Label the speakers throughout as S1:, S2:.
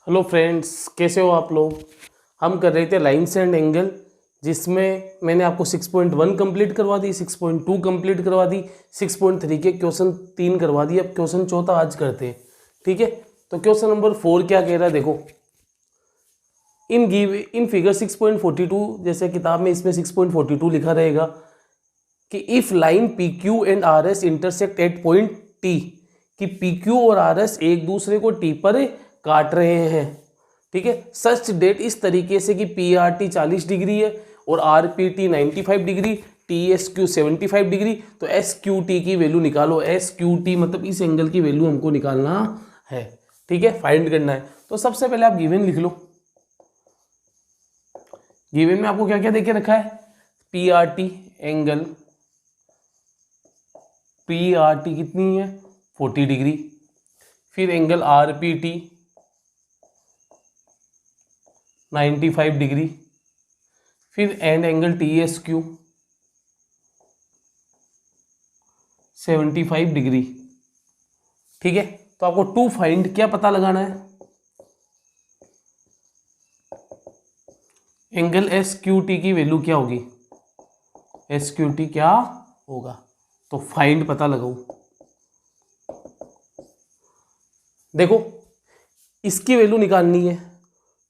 S1: Hello friends, कैसे हो आप लोग। हम कर रहे थे लाइन्स एंड एंगल, जिसमें मैंने आपको 6.1 कंप्लीट करवा दी, 6.2 कंप्लीट करवा दी, 6.3 के क्वेश्चन 3 करवा दिए। अब क्वेश्चन चौथा आज करते हैं, ठीक है। तो क्वेश्चन नंबर 4 क्या कह रहा है, देखो। इन फिगर 6.42, जैसे किताब में इसमें 6.42 लिखा रहेगा कि if line P Q and R S intersect at point T, कि पी क्यू और आर एस एक दूसरे को टी पर काट रहे हैं, ठीक है। सच डेट इस तरीके से कि पी आर टी 40 डिग्री है और are P T 95 degree, T S Q 75 degree. तो एस क्यू टी की वैल्यू निकालो। एस क्यू टी मतलब इस एंगल की वैल्यू हमको निकालना है, ठीक है, फाइंड करना है। तो सबसे पहले आप गिवन लिख लो। गिवन में आपको क्या क्या देके रखा है, P R T angle, P R T कितनी है 40 डिग्री, फिर angle R P T 95 degree, फिर and angle T S Q 75 degree, ठीक है। तो आपको टू फाइंड क्या पता लगाना है, एंगल एस क्यू टी की वैल्यू क्या होगी, एस क्यू टी क्या होगा। तो फाइंड पता लगाओ। देखो, इसकी वैल्यू निकालनी है।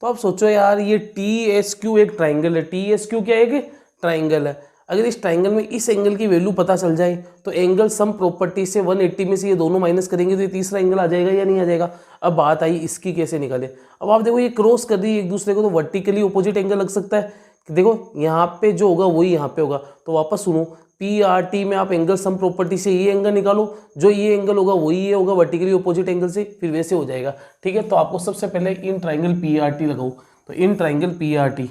S1: तो आप सोचो यार, ये टी एस क्यू एक ट्राइंगल है, टी एस क्यू क्या एक ट्राइंगल है। अगर इस ट्राइंगल में इस एंगल की वैल्यू पता चल जाए तो एंगल सम प्रॉपर्टी से 180 में से ये दोनों माइनस करेंगे तो ये तीसरा एंगल आ जाएगा या नहीं आ जाएगा। अब बात आई इसकी कैसे निकाले। अब आप देखो, ये क्रॉस कर रही है एक दूसरे को, तो वर्टिकली ऑपोजिट एंगल लग सकता है। देखो यहाँ पे जो होगा वही यहाँ पे होगा। तो वापस सुनो, पी आर टी में आप एंगल सम प्रॉपर्टी से ये एंगल निकालो, जो ये एंगल होगा वही ये होगा वर्टिकली ऑपोजिट एंगल से, फिर वैसे हो जाएगा, ठीक है। तो आपको सबसे पहले in triangle P R T लगाओ। तो in triangle P R T,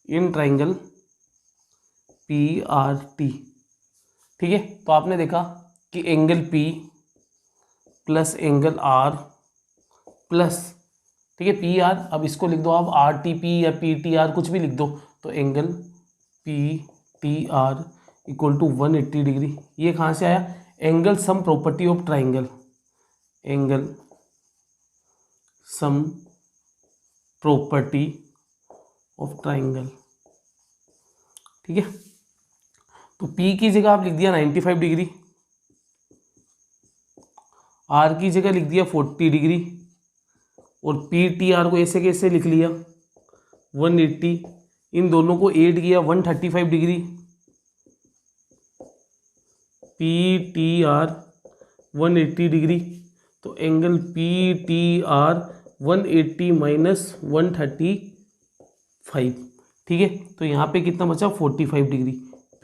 S1: in triangle P R T, ठीक है। तो आपने देखा कि angle P plus angle R plus, ठीक है, पी आर, अब इसको लिख दो आप आर टी पी या पी टी आर कुछ भी लिख दो। तो angle P T R equal to 180 degree. ये कहाँ से आया, angle sum property of triangle, angle sum property of triangle, ठीक है। तो P की जगह आप लिख दिया 95 डिग्री, R की जगह लिख दिया 40 डिग्री, और पी टी आर को ऐसे कैसे लिख लिया 180, इन दोनों को ऐड किया 135 degree, P T R 180 degree. तो angle P T R 180 minus 135, ठीक है। तो यहाँ पे कितना बचा 45 डिग्री।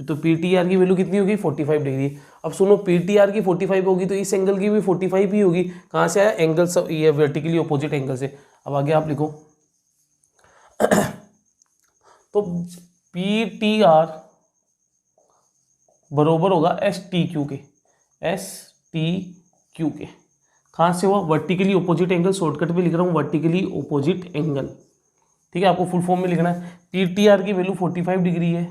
S1: तो पी टी आर की वैल्यू कितनी होगी 45 डिग्री। अब सुनो, पी टी आर की 45 होगी तो इस एंगल की भी 45 ही होगी। कहाँ से आया, एंगल सब ये वर्टिकली अपोजिट एंगल से। अब आगे आप लिखो तो पी टी आर बरोबर होगा एस टी क्यू के, एस टी क्यू के। कहाँ से हुआ, वर्टिकली अपोजिट एंगल, शॉर्टकट में लिख रहा हूँ वर्टिकली अपोजिट एंगल, ठीक है। आपको फुल फॉर्म में लिखना है। पी टी आर की वैल्यू 45 डिग्री है,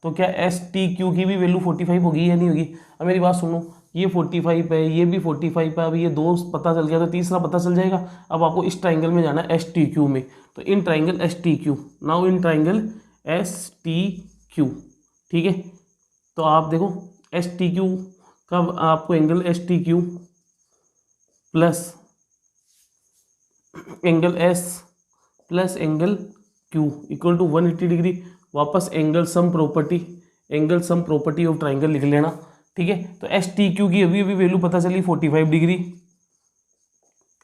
S1: तो क्या एस टी क्यू की भी वैल्यू 45 होगी या नहीं होगी। अब मेरी बात सुनो, ये 45 है, ये भी 45 है। अब ये दो पता चल गया तो तीसरा पता चल जाएगा। अब आपको इस ट्राइंगल में जाना है एस टी क्यू में। तो in triangle S T Q, now in triangle S T Q, ठीक है। तो आप देखो एस टी क्यू का आपको angle S T Q plus angle S plus angle Q equal to 180 degree. वापस angle sum property, angle sum property of triangle लिख लेना, ठीक है। तो एस टी क्यू की अभी अभी वैल्यू पता चली 45 डिग्री,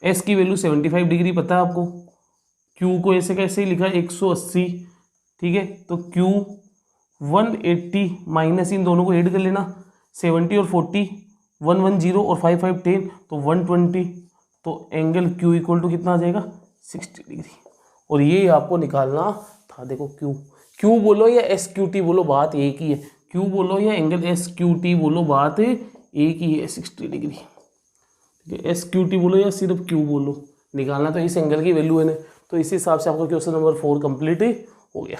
S1: एस की वैल्यू 75 डिग्री पता है आपको, क्यू को ऐसे कैसे ही लिखा 180, ठीक है। तो क्यू 180 माइनस इन दोनों को ऐड कर लेना, 70 और 40 110 और 5 5 10, तो 120। तो एंगल क्यू इक्वल टू कितना आ जाएगा 60 डिग्री। और ये आपको निकालना था। देखो क्यू, क्यू बोलो या एस क्यू टी बोलो बात एक ही है, क्यू बोलो या एंगल एस क्यू टी बोलो बात एक ही है, 60 डिग्री, ठीक है। एस क्यू टी बोलो या सिर्फ क्यू बोलो, निकालना तो इस एंगल की वैल्यू है ना। तो इस हिसाब से आपका क्वेश्चन नंबर 4 कंप्लीट हो गया,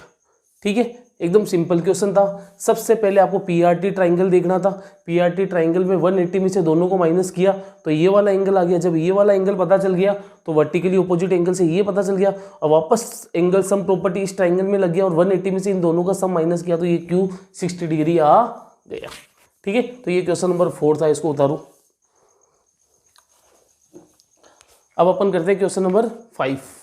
S1: ठीक है। एकदम सिंपल क्वेश्चन था। सबसे पहले आपको पीआरटी ट्राइंगल देखना था। पीआरटी ट्राइंगल में 180 में से दोनों को माइनस किया तो ये वाला एंगल आ गया। जब ये वाला एंगल पता चल गया तो वर्टिकली ऑपोजिट एंगल से ये पता चल गया और वापस एंगल सम प्रॉपर्टी इस ट्राइंगल में लग गया और 180 में से इन दोनों का सम माइनस किया तो ये क्यू 60 डिग्री आ गया। ठीक है, तो ये क्वेश्चन नंबर 4 था, इसको उतारो। अब अपन करते हैं क्वेश्चन नंबर 5।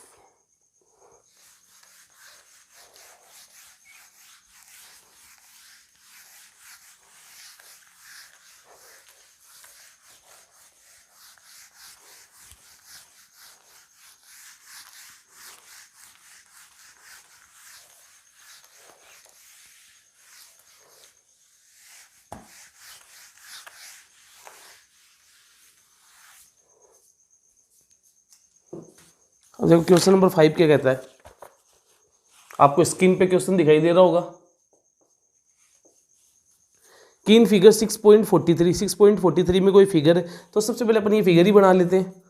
S1: देखो क्वेश्चन नंबर 5 क्या कहता है, आपको स्क्रीन पे क्वेश्चन दिखाई दे रहा होगा कि इन फिगर 6.43 में कोई फिगर है। तो सबसे पहले अपन ये फिगर ही बना लेते हैं।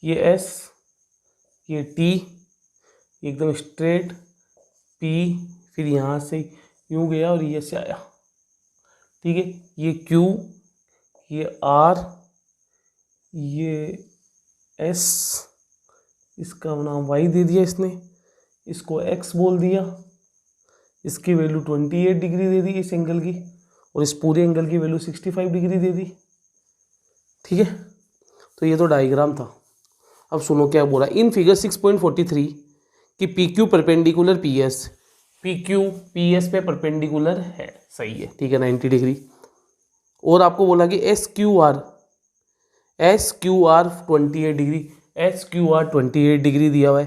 S1: ये एस, ये टी, एकदम स्ट्रेट पी, फिर यहाँ से यूं गया और ये से आया। ठीक है, ये क्यू, ये आर, ये एस, इसका नाम वाई दे दिया इसने, इसको एक्स बोल दिया, इसकी वैल्यू 28 डिग्री दे दी इस एंगल की और इस पूरे एंगल की वैल्यू 65 डिग्री दे दी। ठीक है, तो ये तो डायग्राम था। अब सुनो क्या बोला, इन फिगर 6.43 कि P Q perpendicular P S, P Q P S पे परपेंडिकुलर है, सही है, ठीक है, 90 डिग्री। और आपको बोला कि S Q are 28 degree, S Q are 28 degree दिया हुआ है,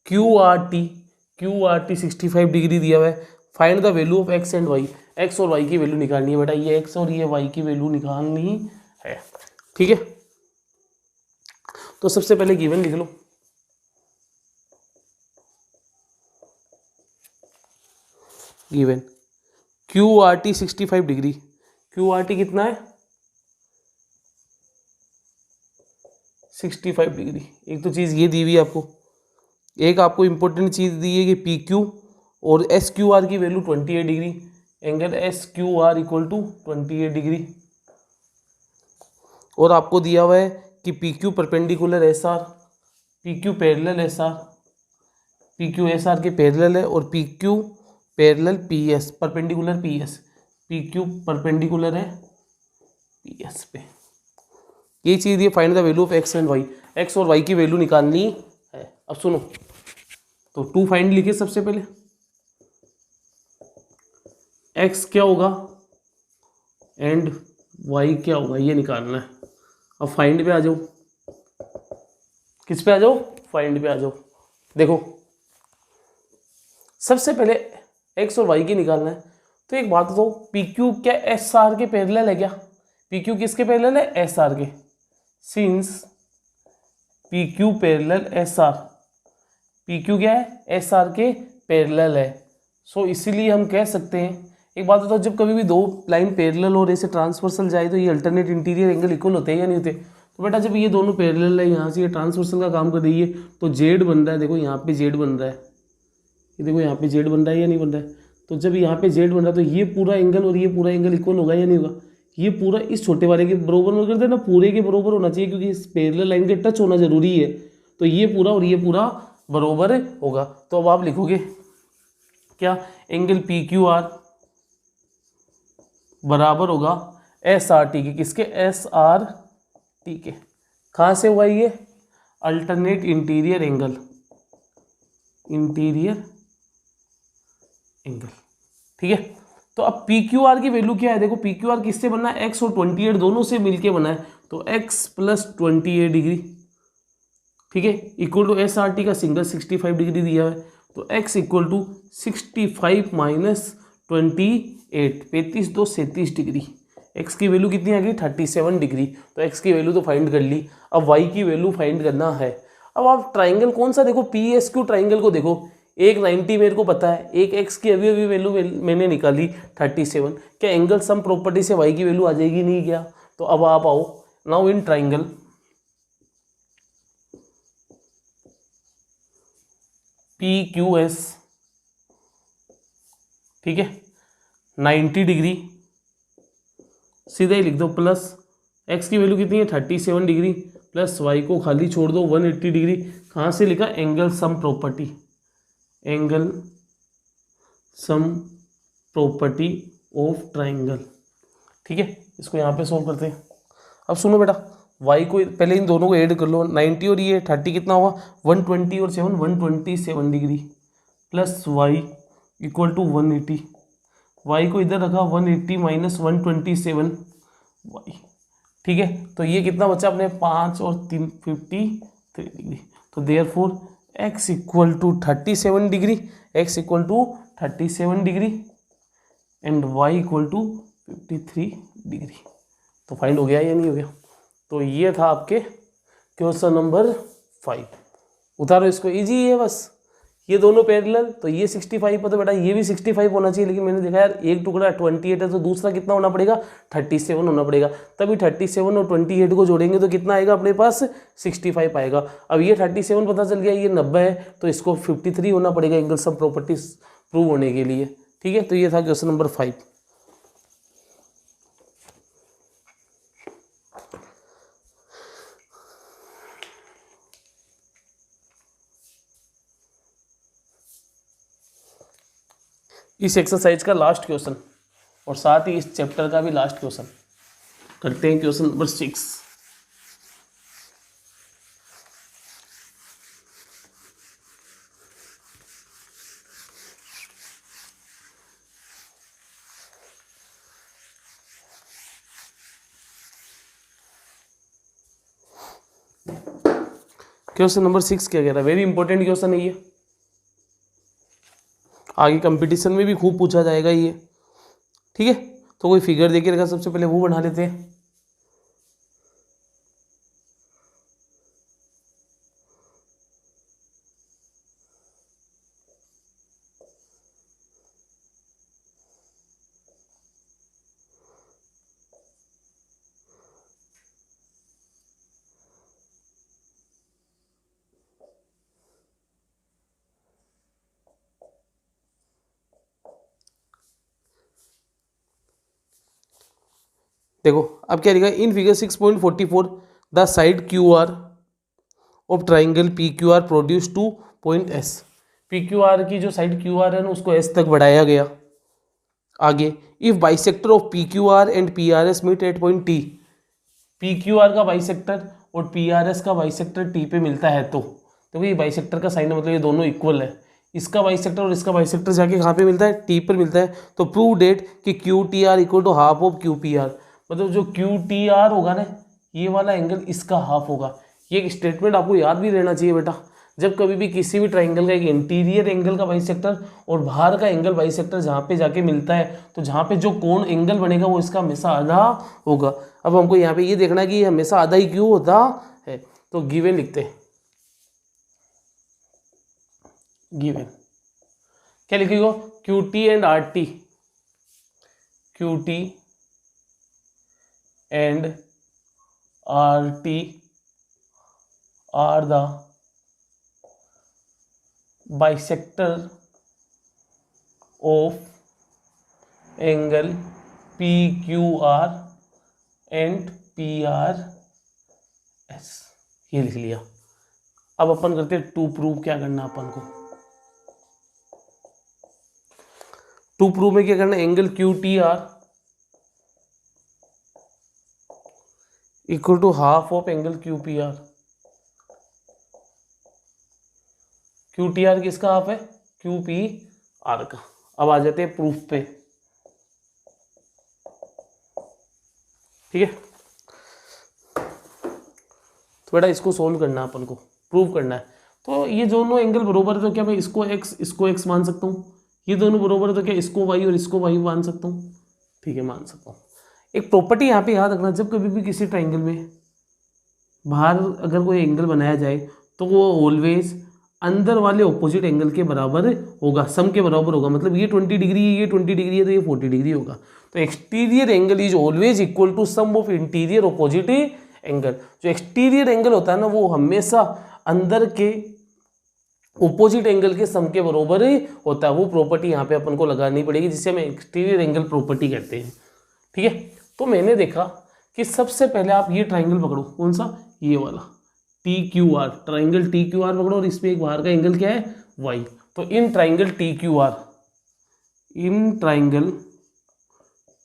S1: क्यू आर टी 65 डिग्री दिया हुआ है। Find the value of X and Y, X और वाई की वैल्यू निकालनी है बेटा, ये एक्स और ये वाई की वैल्यू निकालनी है। ठीक है, तो सबसे पहले गिवन लिख लो। Given Q R T 65 degree, Q R T कितना है 65 डिग्री। एक तो चीज़ ये दी हुई है आपको, एक आपको इंपॉर्टेंट चीज़ दी है कि पी क्यू और एस क्यू आर की value 28 degree, angle S Q R equal to 28 degree. और आपको दिया हुआ है कि P Q perpendicular S R, P Q parallel S R, P Q S R के पैरेलल है और P Q parallel P S, perpendicular P S, P Q perpendicular है पी एस पे। ये चीज़ ये find the value of X and Y, X और Y की वैल्यू निकालनी है। अब सुनो, तो 2 फाइंड लिखे सबसे पहले, एक्स क्या होगा एंड वाई क्या होगा ये निकालना है। अब फाइंड पे आ जाओ, किस पे आ जाओ, फाइंड पे आ जाओ। देखो सबसे पहले एक्स और वाई की निकालना है, तो एक बात बताओ, पी क्यू क्या एस आर के पैरेलल है क्या, पी क्यू किसके पैरेलल है, एस आर के। Since P Q parallel S R, P Q क्या है एस आर के पैरेलल है, सो इसीलिए हम कह सकते हैं, एक बात बताओ, जब कभी भी दो लाइन पैरेलल और ऐसे ट्रांसवर्सल जाए तो ये अल्टरनेट इंटीरियर एंगल इक्वल होते हैं या नहीं होते। तो बेटा जब ये दोनों पैरेलल है, यहाँ से ये ट्रांसवर्सल का काम कर रही है तो जेड बन रहा है, देखो यहाँ पे जेड बन रहा है, ये देखो यहाँ पे जेड बन रहा है या नहीं बन रहा है। तो जब यहाँ पे जेड बन रहा है तो ये पूरा एंगल और ये पूरा एंगल इक्वल होगा या नहीं होगा, ये पूरा इस छोटे वाले के बरोबर में करते हैं ना, पूरे के बरोबर होना चाहिए क्योंकि इस पैरेलल लाइन के टच होना जरूरी है। तो ये पूरा और ये पूरा बरोबर होगा। तो अब आप लिखोगे क्या, एंगल पी क्यू आर बराबर होगा एस आर टी के, किसके, एस आर टी के। कहाँ से हुआ ये, alternate interior angle, interior angle. ठीक है, तो अब पी क्यू आर की वैल्यू क्या है, देखो पी क्यू आर किससे बना है, एक्स और 28 दोनों से मिलके बना है, तो एक्स प्लस 28 डिग्री, ठीक है, equal to S R T का सिंगल 65 डिग्री दिया है, तो X equal to 65 minus 28, 35 2 37 degree. X की वैल्यू कितनी आ गई 37 डिग्री। तो एक्स की वैल्यू तो फाइंड कर ली, अब वाई की वैल्यू फाइंड करना है। अब आप ट्राइंगल कौन सा देखो, पी एस क्यू ट्राइंगल को देखो, एक 90 मेरे को पता है, एक एक्स की अभी अभी वैल्यू मैंने निकाली 37, क्या एंगल सम प्रॉपर्टी से वाई की वैल्यू आ जाएगी नहीं क्या। तो अब आप आओ, नाउ इन ट्राइंगल PQS, ठीक है, 90 डिग्री, सीधा ही लिख दो, प्लस x की वैल्यू कितनी है 37 डिग्री, प्लस y को खाली छोड़ दो 180 डिग्री। कहाँ से लिखा, angle sum property, angle sum property of triangle, ठीक है। इसको यहाँ पे सोल्व करते हैं। अब सुनो बेटा, y को पहले इन दोनों को ऐड कर लो, 90 और ये 30 कितना हुआ 120 और 7 127 degree, plus y equal to 180, y को इधर रखा 180 माइनस 127 y, ठीक है। तो ये कितना बचा अपने 5 और 3 53 डिग्री। तो therefore x equal to 37 degree, x equal to 37 degree and y equal to 53 degree. तो फाइंड हो गया या नहीं हो गया। तो ये था आपके क्वेश्चन नंबर 5। उतारो इसको, इजी है बस, ये दोनों पैरेलल, तो ये 65 पर, तो बेटा ये भी 65 होना चाहिए, लेकिन मैंने देखा यार एक टुकड़ा 28 है तो दूसरा कितना होना पड़ेगा 37 होना पड़ेगा, तभी 37 और 28 को जोड़ेंगे तो कितना आएगा अपने पास 65 आएगा। अब ये 37 पता चल गया, ये 90 है, तो इसको 53 होना पड़ेगा एंगल सम प्रॉपर्टीज प्रूव होने के लिए, ठीक है। तो ये था क्वेश्चन नंबर 5। इस एक्सरसाइज का लास्ट क्वेश्चन और साथ ही इस चैप्टर का भी लास्ट क्वेश्चन करते हैं, क्वेश्चन नंबर 6। क्वेश्चन नंबर 6 क्या कह रहा है, वेरी इंपॉर्टेंट क्वेश्चन है ये, आगे कंपटीशन में भी खूब पूछा जाएगा ये, ठीक है। तो कोई फिगर देके रखा, सबसे पहले वो बना लेते हैं। देखो अब क्या लिखा है, in figure 6.44 the side Q R of triangle P Q are produce two point S. P Q R की जो साइड क्यू आर है ना उसको एस तक बढ़ाया गया। आगे if bisector of P Q R and P R S meet at point T, P Q R का बाइसेक्टर और पी आर एस का बाइसेक्टर टी पे मिलता है, तो ये बाइसेक्टर का साइन है, मतलब ये दोनों इक्वल है। इसका बाइसेक्टर और इसका बाइसेक्टर जाके कहाँ पे मिलता है, टी पर मिलता है। तो प्रूव डेट कि Q T R equal to half of Q P R, मतलब जो क्यू टी आर होगा ना ये वाला एंगल इसका हाफ होगा। ये एक स्टेटमेंट आपको याद भी रहना चाहिए बेटा, जब कभी भी किसी भी ट्राइंगल का एक इंटीरियर एंगल का बाइसेक्टर और बाहर का एंगल बाइसेक्टर जहाँ पे जाके मिलता है, तो जहाँ पे जो कोण एंगल बनेगा वो इसका हमेशा आधा होगा। अब हमको यहाँ पे ये देखना है कि ये हमेशा आधा ही क्यों होता है, तो गिवन लिखते हैं। गिवन क्या लिखेगा, Q T and R T, Q T and R T R the bisector of angle PQR and PRS, ये लिख लिया। अब अपन करते हैं टू प्रूव। क्या करना अपन को, टू प्रूव में क्या करना, angle QTR equal to half of angle QPR। QTR किसका हाफ है, QPR का। अब आ जाते हैं प्रूफ पे, ठीक है। तो बेटा इसको सोल्व करना है अपन को, प्रूव करना है। तो ये दोनों एंगल बरोबर है तो क्या मैं इसको x मान सकता हूँ, ये दोनों बरोबर है तो क्या इसको y और इसको y मान सकता हूँ, ठीक है मान सकता हूँ। एक प्रॉपर्टी यहाँ पे याद रखना, जब कभी भी किसी ट्राइंगल में बाहर अगर कोई एंगल बनाया जाए तो वो ऑलवेज अंदर वाले ऑपोजिट एंगल के बराबर होगा, सम के बराबर होगा। मतलब ये 20 डिग्री है, ये 20 डिग्री है तो ये 40 डिग्री होगा। तो exterior angle is always equal to sum of interior opposite angle. जो एक्सटीरियर एंगल होता है ना वो हमेशा अंदर के ऑपोजिट एंगल के सम के बराबर ही होता है। वो प्रॉपर्टी यहाँ पे अपन को लगानी पड़ेगी जिसे हम एक्सटीरियर एंगल प्रॉपर्टी कहते हैं। ठीक है, तो मैंने देखा कि सबसे पहले आप ये ट्राइंगल पकड़ो, कौन सा, ये वाला T Q are, triangle T Q are पकड़ो और इसमें एक बाहर का एंगल क्या है, वाई। तो in triangle T Q are, in triangle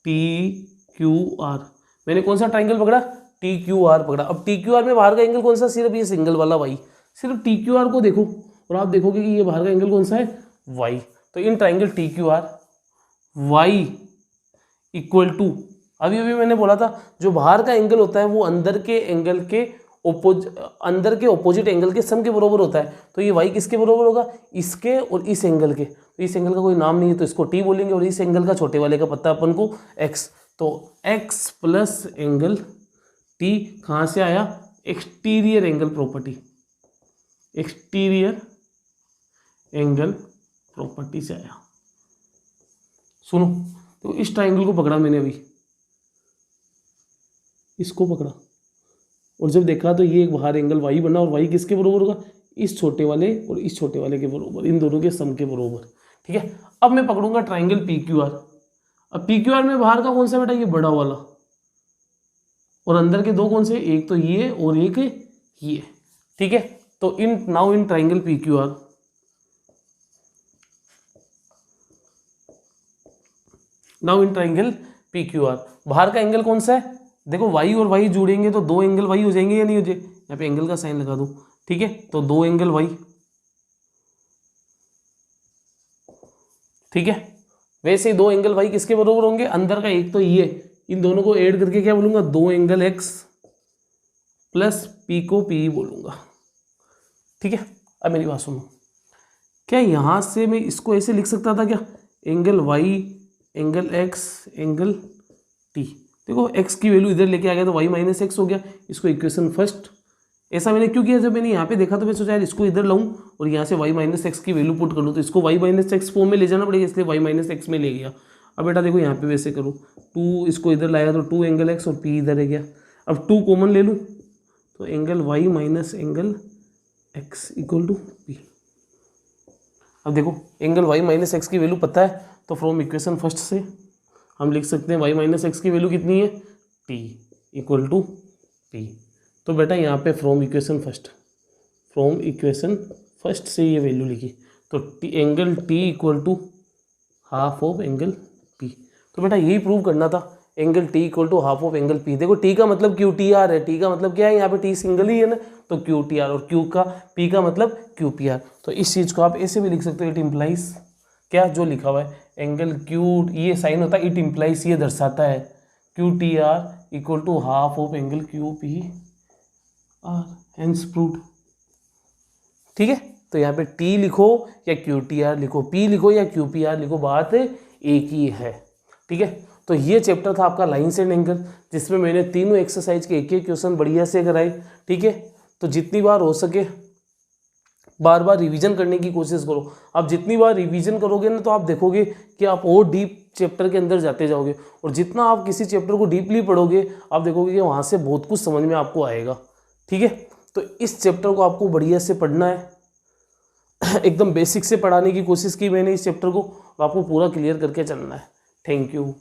S1: T Q are, मैंने कौन सा ट्राइंगल पकड़ा, टी क्यू आर पकड़ा। अब टी क्यू आर में बाहर का एंगल कौन सा, सिर्फ ये सिंगल वाला वाई। सिर्फ टी क्यू आर को देखो और आप देखोगे कि ये बाहर का एंगल कौन सा है, वाई। तो in triangle T Q R Y equal to, अभी अभी मैंने बोला था जो बाहर का एंगल होता है वो अंदर के एंगल के अंदर के ऑपोजिट एंगल के सम के बराबर होता है। तो ये वाई किसके बराबर होगा, इसके और इस एंगल के। तो इस एंगल का कोई नाम नहीं है तो इसको टी बोलेंगे, और इस एंगल का छोटे वाले का पता अपन को एक्स। तो एक्स प्लस एंगल टी कहाँ से आया, exterior angle property, exterior angle property से आया। सुनो, तो इस ट्राइंगल को पकड़ा मैंने अभी, इसको पकड़ा और जब देखा तो ये एक बाहर एंगल वाई बना, और वाई किसके बराबर होगा, इस छोटे वाले और इस छोटे वाले के बराबर, इन दोनों के सम के बराबर। ठीक है, अब मैं पकड़ूंगा ट्राइंगल पी क्यू आर। अब पी क्यू आर में बाहर का कौन सा बेटा, ये बड़ा वाला, और अंदर के दो कौन से, एक तो ये और एक ये। ठीक है, तो in now in triangle P Q are, now in triangle P Q are बाहर का एंगल कौन सा है, देखो वाई और वाई जुड़ेंगे तो दो एंगल वाई हो जाएंगे या नहीं हो जाए, यहाँ पे एंगल का साइन लगा दूं। ठीक है, तो दो एंगल वाई। ठीक है, वैसे ही दो एंगल वाई किसके बराबर होंगे, अंदर का एक तो ये, इन दोनों को ऐड करके क्या बोलूंगा, दो एंगल एक्स प्लस पी को पी बोलूंगा। ठीक है, अब मेरी बात सुनो, क्या यहां से मैं इसको ऐसे लिख सकता था क्या, angle Y angle X angle T. देखो एक्स की वैल्यू इधर लेके आ गया तो वाई माइनस एक्स हो गया, इसको इक्वेशन फर्स्ट। ऐसा मैंने क्यों किया, जब मैंने यहाँ पे देखा तो मैं सोचा यार इसको इधर लाऊं और यहाँ से वाई माइनस एक्स की वैल्यू पुट कर लूँ, तो इसको वाई माइनस एक्स फॉर्म में ले जाना पड़ेगा, इसलिए वाई माइनस एक्स में ले गया। अब बेटा देखो यहाँ पे वैसे करो, टू इसको इधर लाया तो टू एंगल एक्स और पी इधर है गया। अब टू कॉमन ले लूँ तो angle Y minus angle X equal to P. अब देखो एंगल वाई माइनस एक्स की वैल्यू पता है, तो फ्रॉम इक्वेशन फर्स्ट से हम लिख सकते हैं वाई माइनस एक्स की वैल्यू कितनी है, टी इक्वल टू पी। तो बेटा यहाँ पे फ्रॉम इक्वेशन फर्स्ट से ये वैल्यू लिखी, तो angle T equal to half of angle P. तो बेटा यही प्रूव करना था, angle T equal to half of angle P. देखो टी का मतलब क्यू टी आर है, टी का मतलब क्या है, यहाँ पे टी सिंगल ही है ना, तो क्यू टी आर, और क्यू का पी का मतलब क्यू पी आर। तो इस चीज़ को आप ऐसे भी लिख सकते हो, इट इम्प्लाइज क्या, जो लिखा हुआ है एंगल क्यू, ये साइन होता है, इट इम्प्लाइज ये दर्शाता है Q T R equal to half of angle Q P R, hence proved. ठीक है, तो यहाँ पे टी लिखो या क्यू टी आर लिखो, पी लिखो या क्यू पी आर लिखो, बात एक ही है। ठीक है, तो ये चैप्टर था आपका लाइन्स एंड एंगल, जिसमें मैंने तीनों एक्सरसाइज के एक एक क्वेश्चन बढ़िया से कराए। ठीक है, तो जितनी बार हो सके बार बार रिवीजन करने की कोशिश करो। आप जितनी बार रिवीजन करोगे ना तो आप देखोगे कि आप और डीप चैप्टर के अंदर जाते जाओगे, और जितना आप किसी चैप्टर को डीपली पढ़ोगे आप देखोगे कि वहाँ से बहुत कुछ समझ में आपको आएगा। ठीक है, तो इस चैप्टर को आपको बढ़िया से पढ़ना है, एकदम बेसिक से पढ़ाने की कोशिश की मैंने इस चैप्टर को, आपको पूरा क्लियर करके चलना है। Thank you.